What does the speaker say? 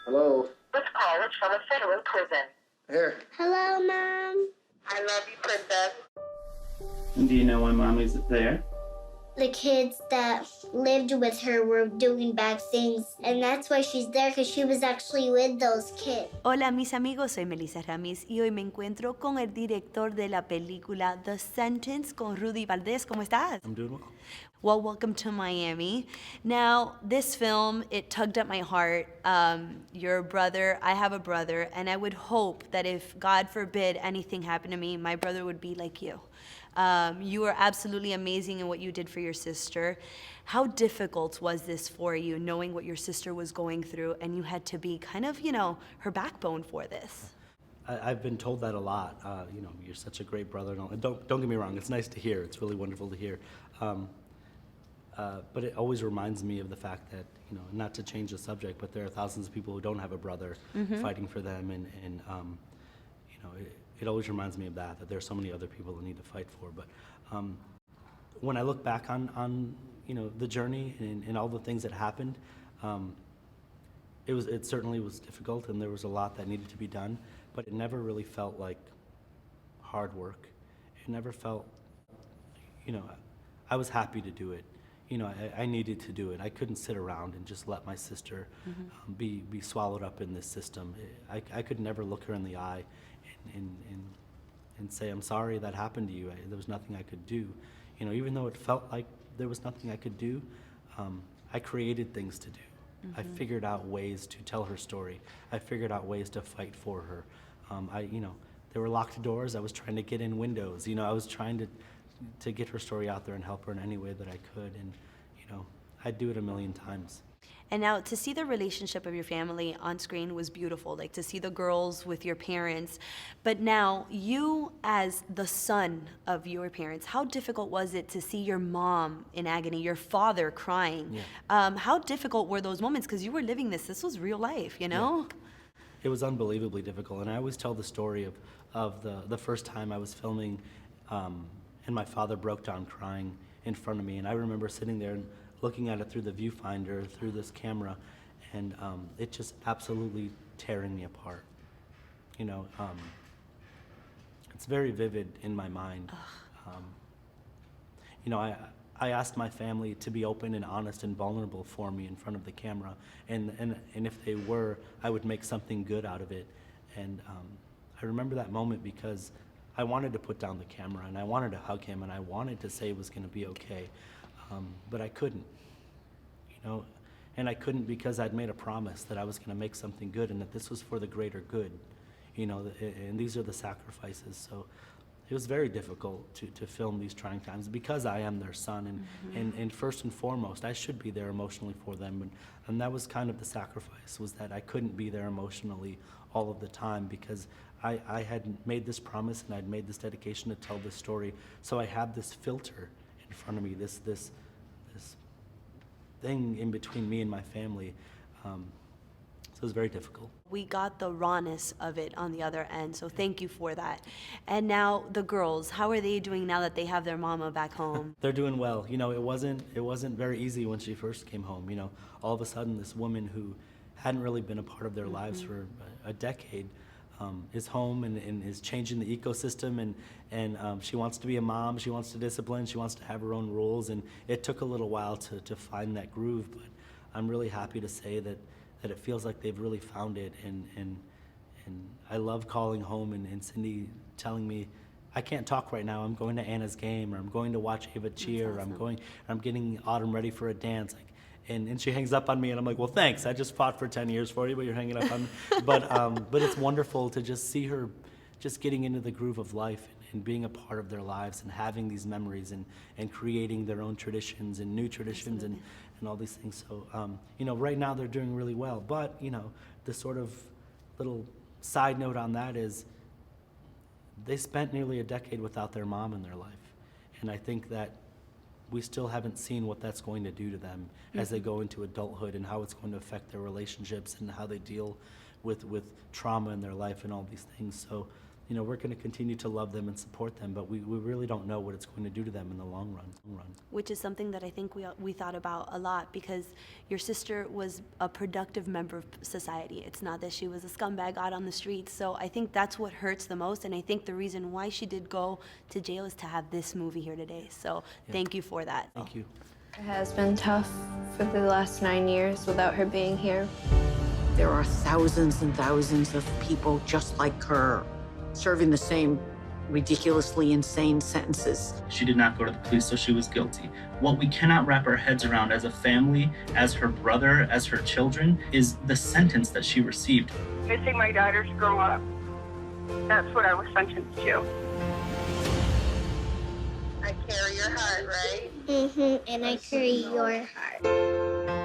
Hello. This call is from a federal prison. Here. Hello, Mom. I love you, princess. And do you know why Mommy's there? The kids that lived with her were doing bad things, and that's why she's there, because she was actually with those kids. Hola mis amigos, soy Melissa Ramis y hoy me encuentro con el director de la película The Sentence, con Rudy Valdez. ¿Cómo estás? I'm doing well. Well, welcome to Miami. Now, this film, it tugged at my heart. You're a brother, I have a brother, and I would hope that if, God forbid, anything happened to me, my brother would be like you. You were absolutely amazing in what you did for your sister. How difficult was this for you, knowing what your sister was going through, and you had to be kind of, her backbone for this? I've been told that a lot. You're such a great brother. And don't get me wrong. It's nice to hear. It's really wonderful to hear. But it always reminds me of the fact that, not to change the subject, but there are thousands of people who don't have a brother fighting for them, and it always reminds me of that there are so many other people who need to fight for. But when I look back on the journey and all the things that happened, it certainly was difficult, and there was a lot that needed to be done, but it never really felt like hard work. It never felt, I was happy to do it. I needed to do it. I couldn't sit around and just let my sister be swallowed up in this system. I could never look her in the eye and say, I'm sorry that happened to you. There was nothing I could do. Even though it felt like there was nothing I could do, I created things to do. I figured out ways to tell her story. I figured out ways to fight for her. There were locked doors. I was trying to get in windows. I was trying to get her story out there and help her in any way that I could. And, I'd do it a million times. And now to see the relationship of your family on screen was beautiful, like to see the girls with your parents. But now you as the son of your parents, how difficult was it to see your mom in agony, your father crying? Yeah. How difficult were those moments? Because you were living this was real life, Yeah. It was unbelievably difficult. And I always tell the story of the first time I was filming and my father broke down crying in front of me. And I remember sitting there and looking at it through the viewfinder, through this camera, and it just absolutely tearing me apart. It's very vivid in my mind. I asked my family to be open and honest and vulnerable for me in front of the camera, and if they were, I would make something good out of it. And I remember that moment because I wanted to put down the camera, and I wanted to hug him, and I wanted to say it was going to be okay, but I couldn't, and I couldn't because I'd made a promise that I was going to make something good and that this was for the greater good, and these are the sacrifices. So it was very difficult to film these trying times because I am their son, and first and foremost, I should be there emotionally for them, and that was kind of the sacrifice, was that I couldn't be there emotionally all of the time because I had made this promise and I'd made this dedication to tell this story. So I had this filter in front of me, this thing in between me and my family. So it was very difficult. We got the rawness of it on the other end, so thank you for that. And now the girls, how are they doing now that they have their mama back home? They're doing well. It wasn't very easy when she first came home. All of a sudden this woman who hadn't really been a part of their lives for a decade is home and is changing the ecosystem, and she wants to be a mom, she wants to discipline, she wants to have her own rules, and it took a little while to find that groove, but I'm really happy to say that it feels like they've really found it, and I love calling home and Cindy telling me, I can't talk right now, I'm going to Anna's game, or I'm going to watch Ava cheer, awesome. or I'm getting Autumn ready for a dance. And she hangs up on me, and I'm like, well, thanks. I just fought for 10 years for you, but you're hanging up on me. But it's wonderful to just see her just getting into the groove of life and being a part of their lives and having these memories and creating their own traditions and new traditions and all these things. So, right now they're doing really well. But, the sort of little side note on that is they spent nearly a decade without their mom in their life. And I think that we still haven't seen what that's going to do to them as they go into adulthood, and how it's going to affect their relationships and how they deal with trauma in their life and all these things. So, we're going to continue to love them and support them, but we really don't know what it's going to do to them in the long run. Which is something that I think we thought about a lot, because your sister was a productive member of society. It's not that she was a scumbag out on the streets. So I think that's what hurts the most, and I think the reason why she did go to jail is to have this movie here today. So thank you for that. Thank you. It has been tough for the last 9 years without her being here. There are thousands and thousands of people just like her, serving the same ridiculously insane sentences. She did not go to the police, so she was guilty. What we cannot wrap our heads around as a family, as her brother, as her children, is the sentence that she received. Missing my daughter to grow up. That's what I was sentenced to. I carry your heart, right? And I carry your heart.